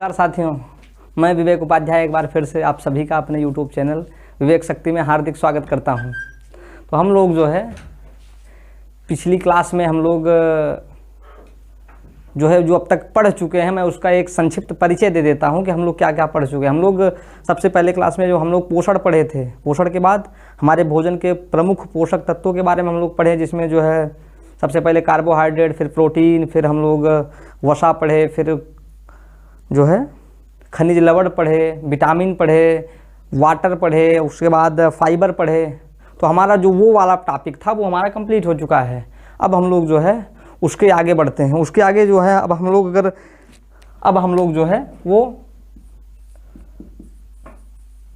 नमस्कार साथियों, मैं विवेक उपाध्याय एक बार फिर से आप सभी का अपने YouTube चैनल विवेक शक्ति में हार्दिक स्वागत करता हूं। तो हम लोग जो है पिछली क्लास में हम लोग जो अब तक पढ़ चुके हैं, मैं उसका एक संक्षिप्त परिचय दे देता हूं कि हम लोग क्या क्या पढ़ चुके हैं। हम लोग सबसे पहले क्लास में जो हम लोग पोषण पढ़े थे, पोषण के बाद हमारे भोजन के प्रमुख पोषक तत्वों के बारे में हम लोग पढ़े, जिसमें जो है सबसे पहले कार्बोहाइड्रेट, फिर प्रोटीन, फिर हम लोग वसा पढ़े, फिर जो है खनिज लवण पढ़े, विटामिन पढ़े, वाटर पढ़े, उसके बाद फाइबर पढ़े। तो हमारा जो वो वाला टॉपिक था वो हमारा कंप्लीट हो चुका है। अब हम लोग जो है उसके आगे बढ़ते हैं। उसके आगे जो है अब हम लोग जो है वो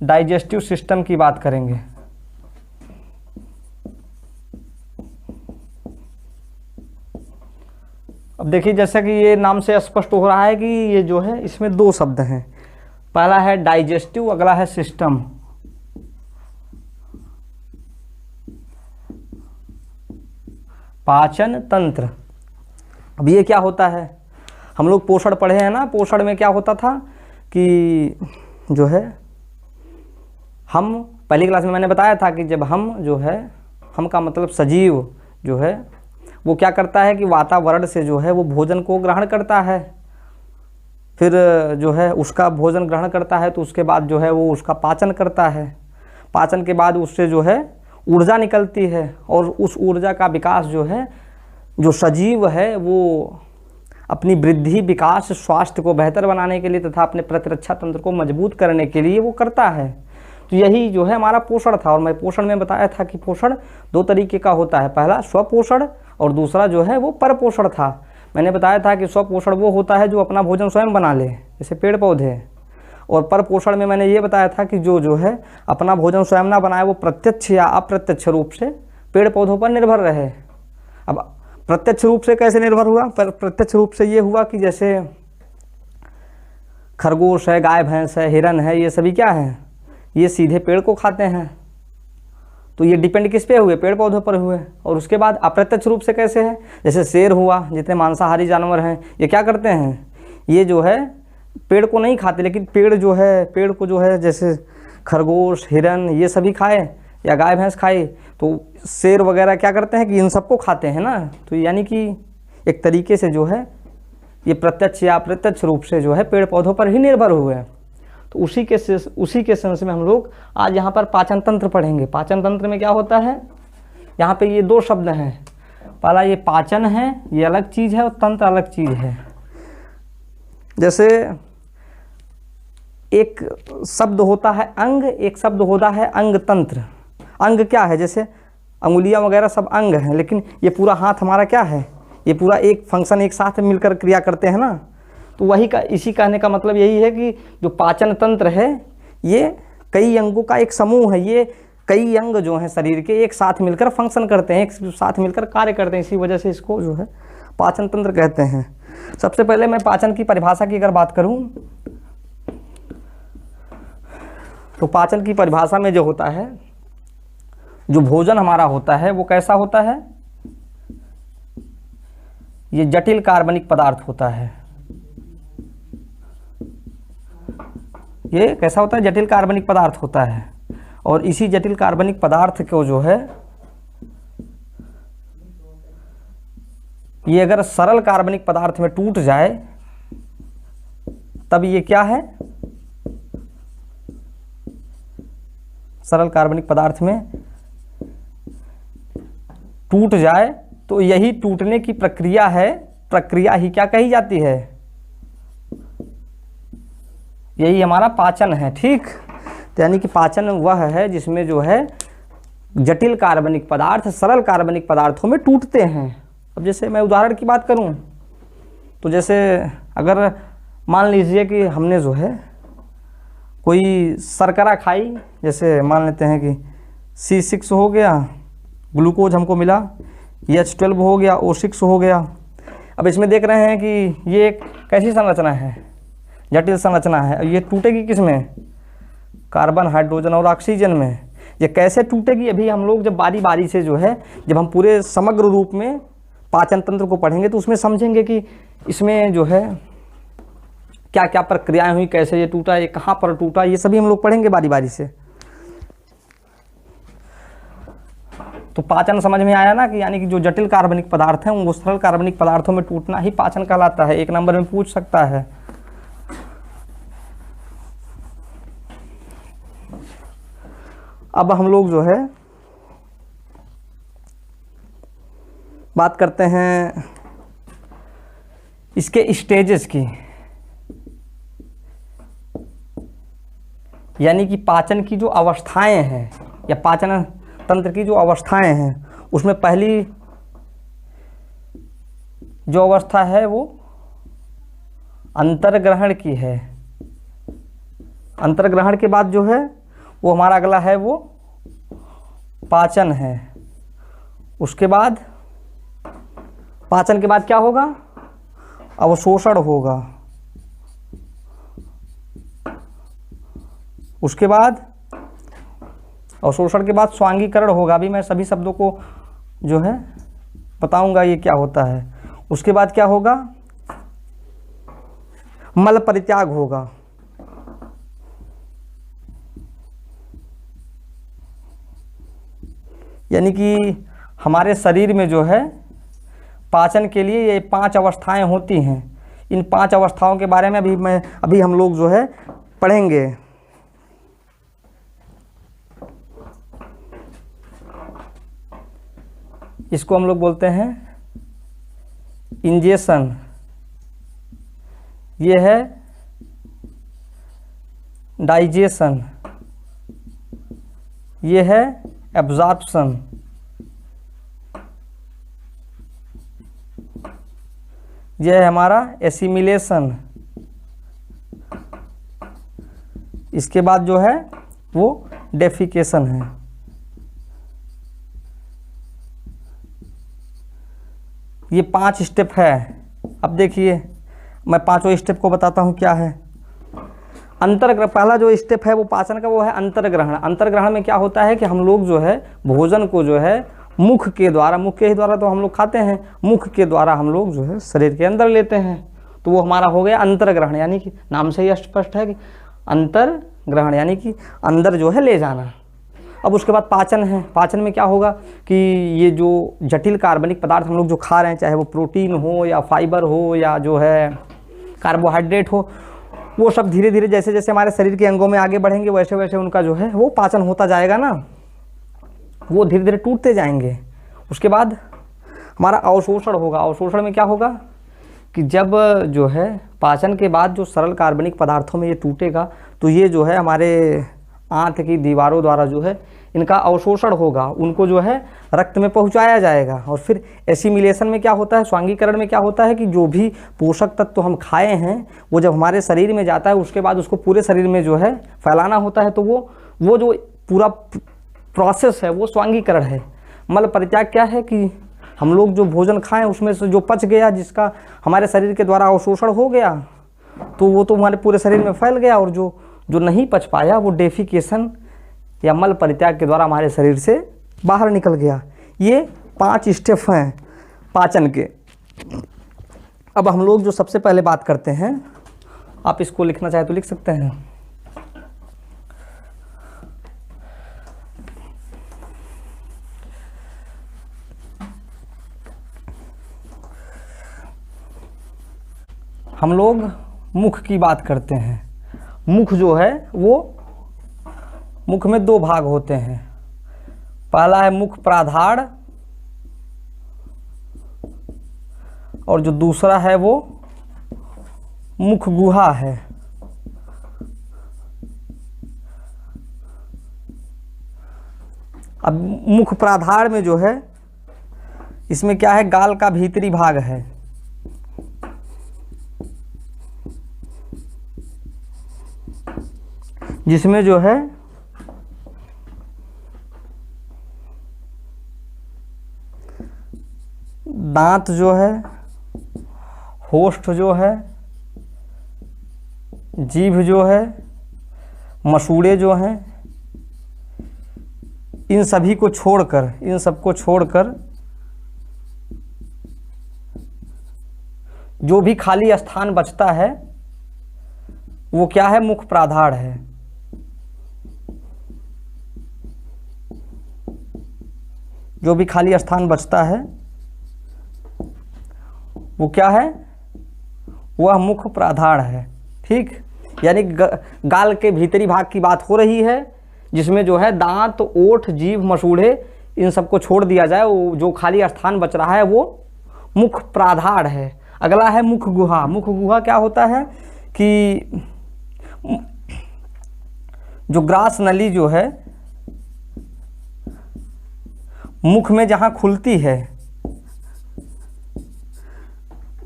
डाइजेस्टिव सिस्टम की बात करेंगे। अब देखिए, जैसा कि ये नाम से स्पष्ट हो रहा है कि ये जो है इसमें दो शब्द हैं। पहला है डाइजेस्टिव, अगला है सिस्टम। पाचन तंत्र। अब ये क्या होता है, हम लोग पोषण पढ़े हैं ना। पोषण में क्या होता था कि जो है हम पहली क्लास में मैंने बताया था कि जब हम जो है, हम का मतलब सजीव जो है वो क्या करता है कि वातावरण से जो है वो भोजन को ग्रहण करता है, फिर जो है उसका भोजन ग्रहण करता है तो उसके बाद जो है वो उसका पाचन करता है। पाचन के बाद उससे जो है ऊर्जा निकलती है और उस ऊर्जा का विकास जो है जो सजीव है वो अपनी वृद्धि, विकास, स्वास्थ्य को बेहतर बनाने के लिए तथा अपने प्रतिरक्षा तंत्र को मजबूत करने के लिए वो करता है। तो यही जो है हमारा पोषण था। और मैं पोषण में बताया था कि पोषण दो तरीके का होता है, पहला स्वपोषण और दूसरा जो है वो परपोषण था। मैंने बताया था कि स्वपोषण वो होता है जो अपना भोजन स्वयं बना ले, जैसे पेड़ पौधे, और परपोषण में मैंने ये बताया था कि जो है अपना भोजन स्वयं ना बनाए, वो प्रत्यक्ष या अप्रत्यक्ष रूप से पेड़ पौधों पर निर्भर रहे। अब प्रत्यक्ष रूप से कैसे निर्भर हुआ? प्रत्यक्ष रूप से ये हुआ कि जैसे खरगोश है, गाय भैंस है, हिरन है, ये सभी क्या हैं, ये सीधे पेड़ को खाते हैं। तो ये डिपेंड किस पे हुए? पेड़ पौधों पर हुए। और उसके बाद अप्रत्यक्ष रूप से कैसे है, जैसे शेर हुआ, जितने मांसाहारी जानवर हैं ये क्या करते हैं, ये जो है पेड़ को नहीं खाते, लेकिन पेड़ को जो है जैसे खरगोश, हिरन ये सभी खाए या गाय भैंस खाए, तो शेर वगैरह क्या करते हैं कि इन सबको खाते हैं ना। तो यानी कि एक तरीके से जो है ये प्रत्यक्ष या अप्रत्यक्ष रूप से जो है पेड़ पौधों पर ही निर्भर हुए। तो उसी के सेंस में हम लोग आज यहाँ पर पाचन तंत्र पढ़ेंगे। पाचन तंत्र में क्या होता है, यहाँ पे ये दो शब्द हैं। पहला ये पाचन है, ये अलग चीज़ है, और तंत्र अलग चीज़ है। जैसे एक शब्द होता है अंग, एक शब्द होता है अंग तंत्र। अंग क्या है, जैसे अंगुलियाँ वगैरह सब अंग हैं, लेकिन ये पूरा हाथ हमारा क्या है, ये पूरा एक फंक्शन एक साथ मिलकर क्रिया करते हैं ना। तो वही का, इसी कहने का मतलब यही है कि जो पाचन तंत्र है ये कई अंगों का एक समूह है। ये कई अंग जो हैं शरीर के एक साथ मिलकर फंक्शन करते हैं, एक साथ मिलकर कार्य करते हैं, इसी वजह से इसको जो है पाचन तंत्र कहते हैं। सबसे पहले मैं पाचन की परिभाषा की अगर बात करूं तो पाचन की परिभाषा में जो होता है, जो भोजन हमारा होता है वो कैसा होता है, ये जटिल कार्बनिक पदार्थ होता है। ये कैसा होता है, जटिल कार्बनिक पदार्थ होता है। और इसी जटिल कार्बनिक पदार्थ को जो है ये अगर सरल कार्बनिक पदार्थ में टूट जाए तब ये क्या है, सरल कार्बनिक पदार्थ में टूट जाए तो यही टूटने की प्रक्रिया है, प्रक्रिया ही क्या कही जाती है, यही हमारा पाचन है। ठीक, तो यानी कि पाचन वह है जिसमें जो है जटिल कार्बनिक पदार्थ सरल कार्बनिक पदार्थों में टूटते हैं। अब जैसे मैं उदाहरण की बात करूं तो जैसे अगर मान लीजिए कि हमने जो है कोई शर्करा खाई, जैसे मान लेते हैं कि C6 हो गया, ग्लूकोज हमको मिला, H12 हो गया, O6 हो गया। अब इसमें देख रहे हैं कि ये एक कैसी संरचना है, जटिल संरचना है। ये टूटेगी किस में, कार्बन, हाइड्रोजन और ऑक्सीजन में। ये कैसे टूटेगी अभी हम लोग जब बारी बारी से जो है, जब हम पूरे समग्र रूप में पाचन तंत्र को पढ़ेंगे तो उसमें समझेंगे कि इसमें जो है क्या क्या प्रक्रियाएं हुई, कैसे ये टूटा, ये कहाँ पर टूटा, ये सभी हम लोग पढ़ेंगे बारी बारी से। तो पाचन समझ में आया ना, कि यानी कि जो जटिल कार्बनिक पदार्थ हैं वो सरल कार्बनिक पदार्थों में टूटना ही पाचन कहलाता है। 1 नंबर में पूछ सकता है। अब हम लोग जो है बात करते हैं इसके स्टेजेस की, यानी कि पाचन की जो अवस्थाएं हैं या पाचन तंत्र की जो अवस्थाएं हैं, उसमें पहली जो अवस्था है वो अंतर्ग्रहण की है। अंतर्ग्रहण के बाद जो है वो हमारा अगला है वो पाचन है। उसके बाद पाचन के बाद क्या होगा, अवशोषण होगा। उसके बाद अवशोषण के बाद स्वांगीकरण होगा। अभी मैं सभी शब्दों को जो है बताऊंगा ये क्या होता है। उसके बाद क्या होगा, मल परित्याग होगा। यानी कि हमारे शरीर में जो है पाचन के लिए ये 5 अवस्थाएं होती हैं। इन 5 अवस्थाओं के बारे में अभी हम लोग जो है पढ़ेंगे। इसको हम लोग बोलते हैं इंजेशन, ये है डाइजेशन, ये है एब्जॉर्प्शन, यह है हमारा एसिमिलेशन। इसके बाद जो है वो डेफिकेशन है। ये 5 स्टेप है। अब देखिए मैं 5 स्टेप को बताता हूँ क्या है। अंतर्ग्रहण, पहला जो स्टेप है वो पाचन का, वो है अंतर्ग्रहण। अंतर्ग्रहण में क्या होता है कि हम लोग जो है भोजन को जो है मुख के द्वारा तो हम लोग खाते हैं, मुख के द्वारा हम लोग जो है शरीर के अंदर लेते हैं। तो वो हमारा हो गया अंतर्ग्रहण, यानी कि नाम से ही स्पष्ट है कि अंतर्ग्रहण यानी कि अंदर जो है ले जाना। अब उसके बाद पाचन है। पाचन में क्या होगा कि ये जो जटिल कार्बनिक पदार्थ हम लोग जो खा रहे हैं, चाहे वो प्रोटीन हो या फाइबर हो या जो है कार्बोहाइड्रेट हो, वो सब धीरे धीरे जैसे जैसे हमारे शरीर के अंगों में आगे बढ़ेंगे वैसे वैसे उनका जो है वो पाचन होता जाएगा ना, वो धीरे धीरे टूटते जाएंगे। उसके बाद हमारा अवशोषण होगा। अवशोषण में क्या होगा कि जब जो है पाचन के बाद जो सरल कार्बनिक पदार्थों में ये टूटेगा तो ये जो है हमारे आंत की दीवारों द्वारा जो है इनका अवशोषण होगा, उनको जो है रक्त में पहुंचाया जाएगा। और फिर एसिमिलेशन में क्या होता है, स्वांगीकरण में क्या होता है कि जो भी पोषक तत्व तो हम खाए हैं वो जब हमारे शरीर में जाता है उसके बाद उसको पूरे शरीर में जो है फैलाना होता है। तो वो जो पूरा प्रोसेस है वो स्वांगीकरण है। मल परित्याग क्या है कि हम लोग जो भोजन खाएं उसमें से जो पच गया, जिसका हमारे शरीर के द्वारा अवशोषण हो गया, तो वो तो हमारे पूरे शरीर में फैल गया, और जो नहीं पच पाया वो डेफिकेशन या मल परित्याग के द्वारा हमारे शरीर से बाहर निकल गया। ये 5 स्टेप हैं पाचन के। अब हम लोग जो सबसे पहले बात करते हैं, आप इसको लिखना चाहे तो लिख सकते हैं। हम लोग मुख की बात करते हैं। मुख जो है वो मुख में 2 भाग होते हैं। पहला है मुख प्राधार और जो दूसरा है वो मुख गुहा है। अब मुख प्राधार में जो है इसमें क्या है, गाल का भीतरी भाग है। जिसमें जो है दांत जो है, होष्ठ जो है, जीभ जो है, मसूड़े जो हैं, इन सभी को छोड़कर, इन सबको छोड़कर जो भी खाली स्थान बचता है वो क्या है? मुख प्राधार है। जो भी खाली स्थान बचता है वो क्या है? वह मुख प्राधार है। ठीक, यानी गाल के भीतरी भाग की बात हो रही है, जिसमें जो है दांत, ओठ, जीभ, मसूड़े, इन सबको छोड़ दिया जाए, वो जो खाली स्थान बच रहा है वो मुख प्राधार है। अगला है मुख गुहा। मुख गुहा क्या होता है कि जो ग्रास नली जो है मुख में जहाँ खुलती है,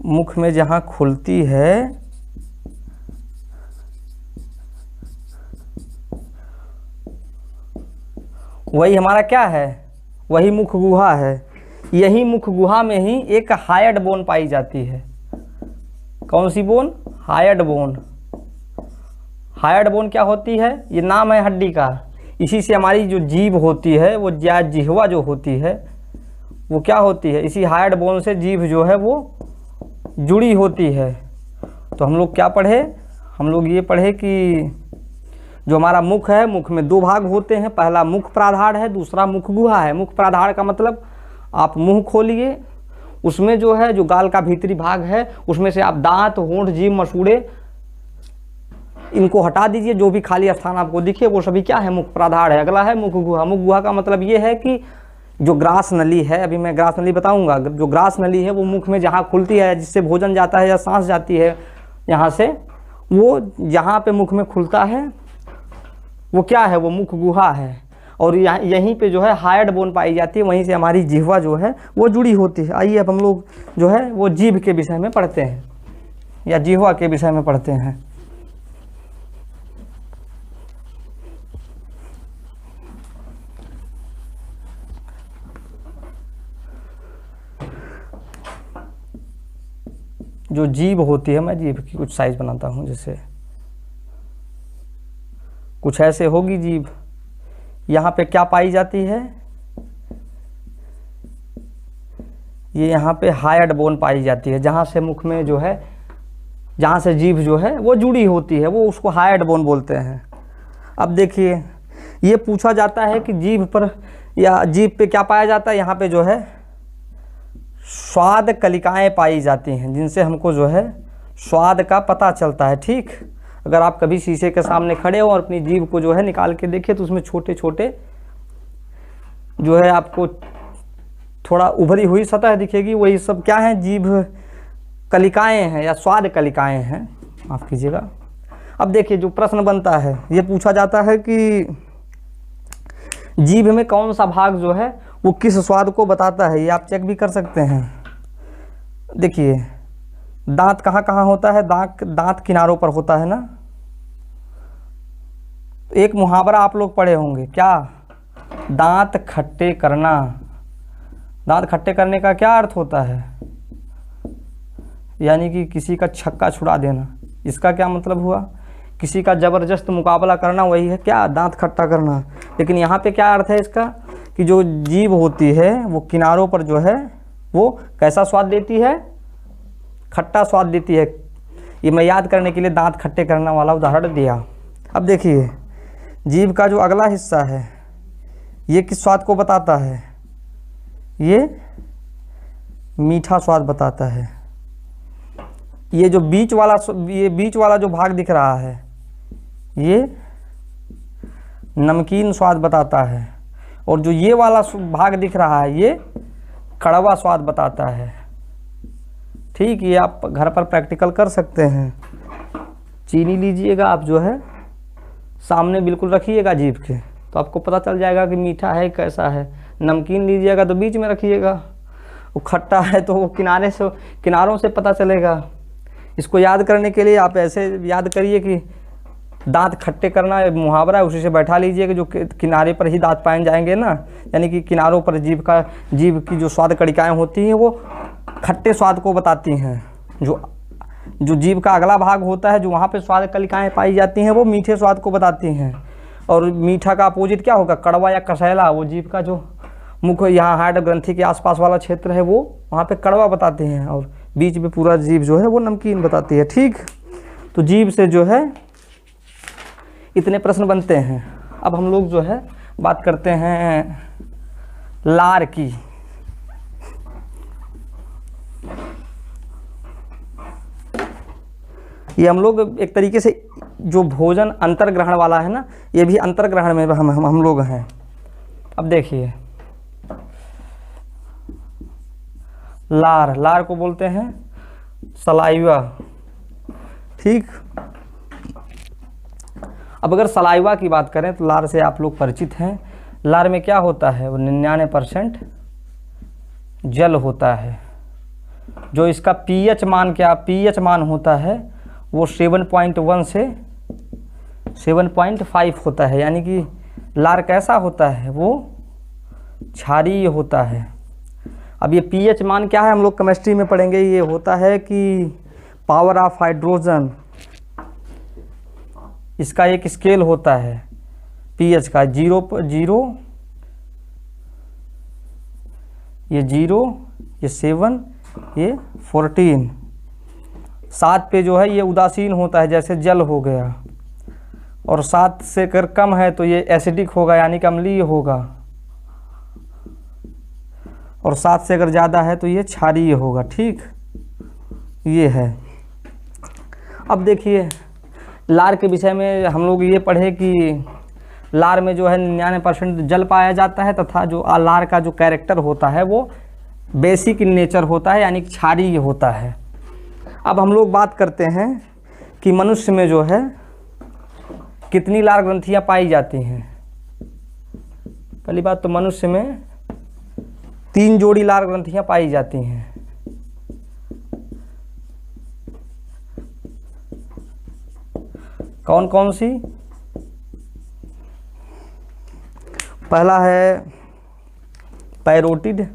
मुख में जहाँ खुलती है वही हमारा क्या है? वही मुख गुहा है। यही मुख गुहा में ही एक हायड बोन पाई जाती है। कौन सी bone? Hyoid bone. Hyoid bone क्या होती है? ये नाम है हड्डी का। इसी से हमारी जो जीभ होती है, वो जिह्वा जो होती है वो क्या होती है? इसी हायड बोन से जीभ जो है वो जुड़ी होती है। तो हम लोग क्या पढ़े? हम लोग ये पढ़े कि जो हमारा मुख है, मुख में दो भाग होते हैं। पहला मुख प्राधार है, दूसरा मुख गुहा है। मुख प्राधार का मतलब आप मुंह खोलिए, उसमें जो है जो गाल का भीतरी भाग है उसमें से आप दांत, होंठ, जीभ, मसूड़े इनको हटा दीजिए। जो भी खाली स्थान आपको दिखे वो सभी क्या है? मुख प्राधार है। अगला है मुख गुहा। मुख गुहा का मतलब ये है कि जो ग्रास नली है, अभी मैं ग्रास नली बताऊंगा, जो ग्रास नली है वो मुख में जहाँ खुलती है, जिससे भोजन जाता है या सांस जाती है यहाँ से, वो जहाँ पे मुख में खुलता है वो क्या है? वो मुख गुहा है। और यहीं पे जो है हायड बोन पाई जाती है, वहीं से हमारी जिह्वा जो है वो जुड़ी होती है। आइए अब हम लोग जो है वो जीभ के विषय में पढ़ते हैं या जिह्वा के विषय में पढ़ते हैं। जो जीभ होती है, मैं जीभ की कुछ साइज बनाता हूँ, जैसे कुछ ऐसे होगी जीभ। यहाँ पे क्या पाई जाती है? ये यहाँ पे हायड बोन पाई जाती है, जहाँ से मुख में जो है, जहाँ से जीभ जो है वो जुड़ी होती है, वो उसको हायड बोन बोलते हैं। अब देखिए, ये पूछा जाता है कि जीभ पर या जीभ पे क्या पाया जाता है? यहाँ पे जो है स्वाद कलिकाएं पाई जाती हैं, जिनसे हमको जो है स्वाद का पता चलता है। ठीक, अगर आप कभी शीशे के सामने खड़े हो और अपनी जीभ को जो है निकाल के देखें तो उसमें छोटे छोटे जो है आपको थोड़ा उभरी हुई सतह दिखेगी। वही सब क्या है? जीभ कलिकाएं हैं या स्वाद कलिकाएं हैं, माफ़ कीजिएगा। अब देखिए, जो प्रश्न बनता है, ये पूछा जाता है कि जीभ में कौन सा भाग जो है वो किस स्वाद को बताता है। ये आप चेक भी कर सकते हैं। देखिए, दांत कहाँ कहाँ होता है? दांत किनारों पर होता है ना। एक मुहावरा आप लोग पढ़े होंगे, क्या? दांत खट्टे करना। दांत खट्टे करने का क्या अर्थ होता है? यानी कि किसी का छक्का छुड़ा देना। इसका क्या मतलब हुआ? किसी का ज़बरदस्त मुकाबला करना, वही है क्या? दांत खट्टा करना। लेकिन यहाँ पे क्या अर्थ है इसका? कि जो जीभ होती है वो किनारों पर जो है वो कैसा स्वाद देती है? खट्टा स्वाद देती है। ये मैं याद करने के लिए दांत खट्टे करना वाला उदाहरण दिया। अब देखिए, जीभ का जो अगला हिस्सा है ये किस स्वाद को बताता है? ये मीठा स्वाद बताता है। ये जो बीच वाला जो भाग दिख रहा है ये नमकीन स्वाद बताता है, और जो ये वाला भाग दिख रहा है ये कड़वा स्वाद बताता है। ठीक, ये आप घर पर प्रैक्टिकल कर सकते हैं। चीनी लीजिएगा आप, जो है सामने बिल्कुल रखिएगा जीभ के, तो आपको पता चल जाएगा कि मीठा है कैसा है। नमकीन लीजिएगा तो बीच में रखिएगा, वो खट्टा है तो वो किनारों से पता चलेगा। इसको याद करने के लिए आप ऐसे याद करिए कि दांत खट्टे करना मुहावरा है, उसी से बैठा लीजिए कि जो किनारे पर ही दांत पाए जाएंगे ना, यानी कि किनारों पर जीभ की जो स्वाद कणिकाएं होती हैं वो खट्टे स्वाद को बताती हैं। जो जीभ का अगला भाग होता है, जो वहाँ पे स्वाद कणिकाएं पाई जाती हैं, वो मीठे स्वाद को बताती हैं। और मीठा का अपोजिट क्या होगा? कड़वा या कसैला। वो जीभ का जो मुख यहाँ हार्ड ग्रंथि के आसपास वाला क्षेत्र है वो वहाँ पे कड़वा बताते हैं, और बीच में पूरा जीभ जो है वो नमकीन बताती है। ठीक, तो जीभ से जो है इतने प्रश्न बनते हैं। अब हम लोग जो है बात करते हैं लार की। ये हम लोग एक तरीके से जो भोजन अंतर्ग्रहण वाला है ना, ये भी अंतर्ग्रहण में हम लोग हैं। अब देखिए लार को बोलते हैं सलाइवा, ठीक। अब अगर सलाइवा की बात करें तो लार से आप लोग परिचित हैं। लार में क्या होता है, वो 99% जल होता है। जो इसका पीएच मान होता है वो 7.1 से 7.5 होता है। यानी कि लार कैसा होता है, वो क्षारीय होता है। अब ये पीएच मान क्या है, हम लोग केमिस्ट्री में पढ़ेंगे। ये होता है कि पावर ऑफ हाइड्रोजन, इसका एक स्केल होता है पीएच का। 0, ये 0, ये 7, ये 14। 7 पे जो है ये उदासीन होता है, जैसे जल हो गया। और 7 से अगर कम है तो ये एसिडिक होगा, यानी कि अम्लीय होगा। और 7 से अगर ज़्यादा है तो ये क्षारीय होगा, ठीक। ये है। अब देखिए लार के विषय में हम लोग ये पढ़े कि लार में जो है 99% जल पाया जाता है, तथा जो लार का जो कैरेक्टर होता है वो बेसिक इन नेचर होता है, यानी क्षारीय होता है। अब हम लोग बात करते हैं कि मनुष्य में जो है कितनी लार ग्रंथियां पाई जाती हैं। पहली बात तो मनुष्य में 3 जोड़ी लार ग्रंथियां पाई जाती हैं। कौन कौन सी? पहला है पैरोटिड,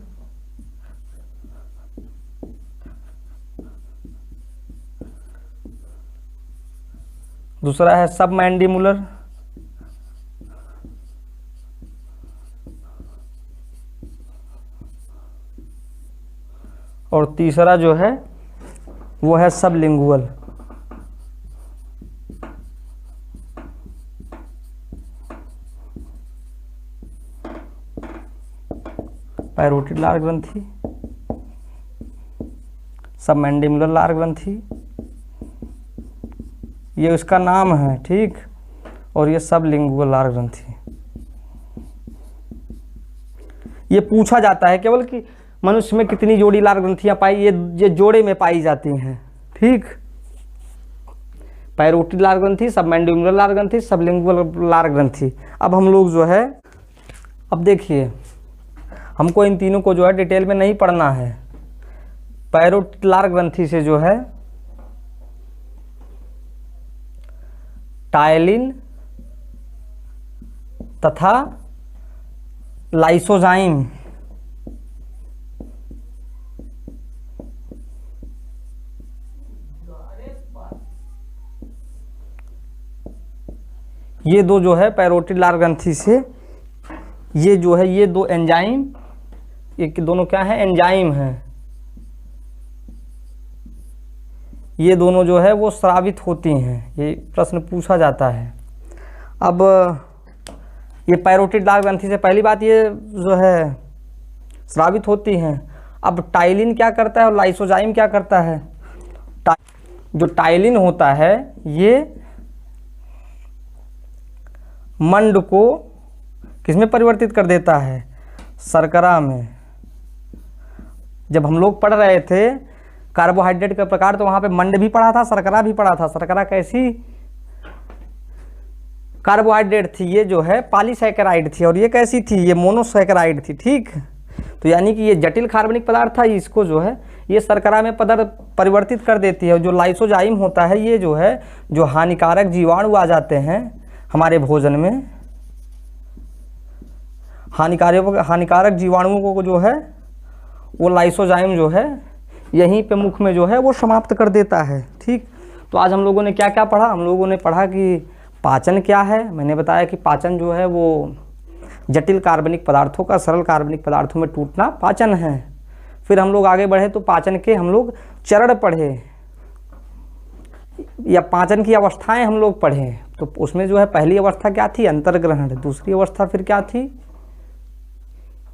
दूसरा है सबमैंडिबुलर, और तीसरा जो है वो है सबलिंगुअल। पैरोटिड लार ग्रंथि, सबमैंडिबुलर लार ग्रंथि, ये उसका नाम है, ठीक। और ये सबलिंगुअल लार ग्रंथि। ये पूछा जाता है केवल कि मनुष्य में कितनी जोड़ी लार ग्रंथियां पाई, ये जोड़े में पाई जाती हैं, ठीक। पैरोटिड लार ग्रंथि, सबमैंडिबुलर लार ग्रंथि, सबलिंगुअल लार ग्रंथि। अब हम लोग जो है, अब देखिए हमको इन तीनों को जो है डिटेल में नहीं पढ़ना है। पैरोटिड लार ग्रंथि से जो है टायलिन तथा लाइसोजाइम, ये दो जो है पैरोटिड लार ग्रंथि से, ये जो है ये दो एंजाइम, ये दोनों क्या है, एंजाइम हैं। ये दोनों जो है वो स्रावित होती हैं। ये प्रश्न पूछा जाता है। अब ये पैरोटिड लार ग्रंथि से पहली बात ये जो है स्रावित होती हैं। अब टाइलिन क्या करता है और लाइसोजाइम क्या करता है? जो टाइलिन होता है ये मंड को किसमें परिवर्तित कर देता है? शर्करा में। जब हम लोग पढ़ रहे थे कार्बोहाइड्रेट का प्रकार तो वहाँ पे मंड भी पढ़ा था, शर्करा भी पढ़ा था। शर्करा कैसी कार्बोहाइड्रेट थी? ये जो है पॉलीसैकेराइड थी। और ये कैसी थी? ये मोनोसैकेराइड थी, ठीक। तो यानी कि ये जटिल कार्बनिक पदार्थ था, इसको जो है ये शर्करा में परिवर्तित कर देती है। जो लाइसोजाइम होता है ये जो है जो हानिकारक जीवाणु आ जाते हैं हमारे भोजन में, हानिकारक जीवाणुओं को जो है वो लाइसोजाइम जो है यहीं पे मुख में जो है वो समाप्त कर देता है, ठीक। तो आज हम लोगों ने क्या क्या पढ़ा? हम लोगों ने पढ़ा कि पाचन क्या है। मैंने बताया कि पाचन जो है वो जटिल कार्बनिक पदार्थों का सरल कार्बनिक पदार्थों में टूटना पाचन है। फिर हम लोग आगे बढ़े तो पाचन के हम लोग चरण पढ़े या पाचन की अवस्थाएं हम लोग पढ़े। तो उसमें जो है पहली अवस्था क्या थी, अंतर्ग्रहण। दूसरी अवस्था फिर क्या थी,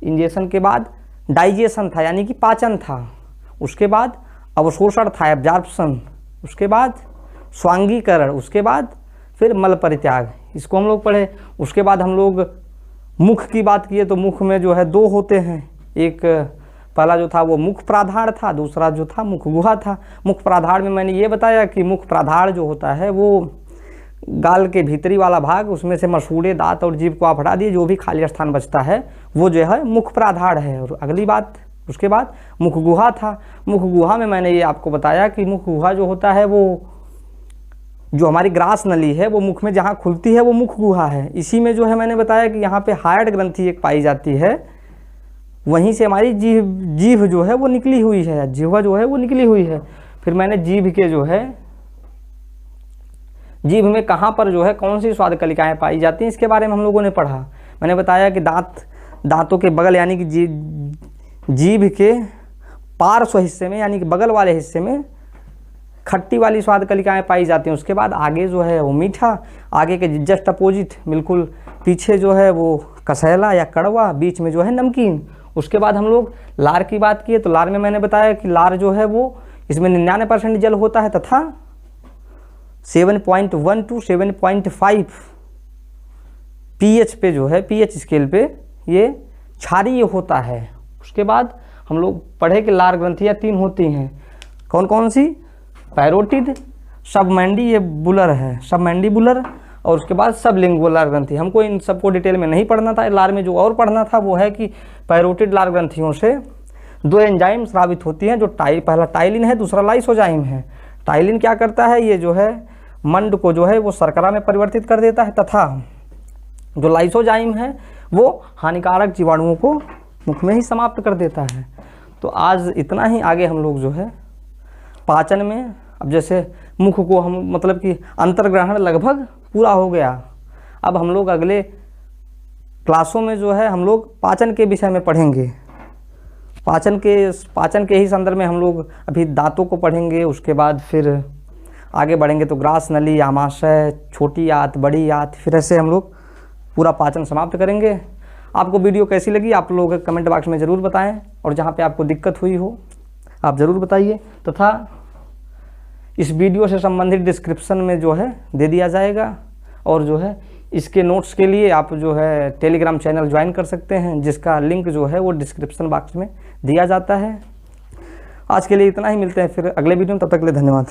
इंजेशन के बाद डाइजेशन था यानी कि पाचन था। उसके बाद अवशोषण था, एब्जॉर्प्शन। उसके बाद स्वांगीकरण, उसके बाद फिर मल परित्याग, इसको हम लोग पढ़े। उसके बाद हम लोग मुख की बात किए तो मुख में जो है दो होते हैं, एक पहला जो था वो मुख प्राधार था, दूसरा जो था मुख गुहा था। मुख प्राधार में मैंने ये बताया कि मुख प्राधार जो होता है वो गाल के भीतरी वाला भाग, उसमें से मसूड़े, दांत और जीभ को आप हटा दिए, जो भी खाली स्थान बचता है वो जो है मुख प्राधार है। और अगली बात उसके बाद मुख गुहा था। मुख गुहा में मैंने ये आपको बताया कि मुख गुहा जो होता है वो जो हमारी ग्रास नली है वो मुख में जहाँ खुलती है वो मुख गुहा है। इसी में जो है मैंने बताया कि यहाँ पे हार्ड ग्रंथि एक पाई जाती है, वहीं से हमारी जीभ जो है वो निकली हुई है, जिह्वा जो है वो निकली हुई है। फिर मैंने जीभ के जो है जीभ में कहाँ पर जो है कौन सी स्वाद कलिकाएँ पाई जाती हैं इसके बारे में हम लोगों ने पढ़ा। मैंने बताया कि दांतों के बगल यानी कि जीभ के पार्श्व हिस्से में यानी कि बगल वाले हिस्से में खट्टी वाली स्वाद कलिकाएँ पाई जाती हैं। उसके बाद आगे जो है वो मीठा, आगे के जस्ट अपोजिट बिल्कुल पीछे जो है वो कसैला या कड़वा, बीच में जो है नमकीन। उसके बाद हम लोग लार की बात किए तो लार में मैंने बताया कि लार जो है वो इसमें 99% जल होता है तथा 7.1 to 7.5 pH पे जो है pH स्केल पे ये क्षारीय होता है। उसके बाद हम लोग पढ़े कि लार ग्रंथियाँ 3 होती हैं, कौन कौन सी, पैरोटिड, सबमैंडिबुलर है, सबमैंडिबुलर, और उसके बाद सबलिंगुलर ग्रंथि। हमको इन सबको डिटेल में नहीं पढ़ना था। लार में जो और पढ़ना था वो है कि पैरोटिड लार ग्रंथियों से 2 एंजाइम स्रावित होती हैं, जो पहला टाइलिन है, दूसरा लाइसोजाइम है। टाइलिन क्या करता है, ये जो है मंड को जो है वो शर्करा में परिवर्तित कर देता है, तथा जो लाइसोजाइम है वो हानिकारक जीवाणुओं को मुख में ही समाप्त कर देता है। तो आज इतना ही। आगे हम लोग जो है पाचन में, अब जैसे मुख को हम मतलब कि अंतर्ग्रहण लगभग पूरा हो गया, अब हम लोग अगले क्लासों में जो है हम लोग पाचन के विषय में पढ़ेंगे। पाचन के ही संदर्भ में हम लोग अभी दांतों को पढ़ेंगे। उसके बाद फिर आगे बढ़ेंगे तो ग्रास नली, आमाशय, छोटी आंत, बड़ी आंत, फिर ऐसे हम लोग पूरा पाचन समाप्त करेंगे। आपको वीडियो कैसी लगी आप लोग कमेंट बॉक्स में ज़रूर बताएं, और जहाँ पे आपको दिक्कत हुई हो आप ज़रूर बताइए, तथा इस वीडियो से संबंधित डिस्क्रिप्शन में जो है दे दिया जाएगा। और जो है इसके नोट्स के लिए आप जो है टेलीग्राम चैनल ज्वाइन कर सकते हैं, जिसका लिंक जो है वो डिस्क्रिप्शन बॉक्स में दिया जाता है। आज के लिए इतना ही, मिलते हैं फिर अगले वीडियो में, तब तक के लिए धन्यवाद।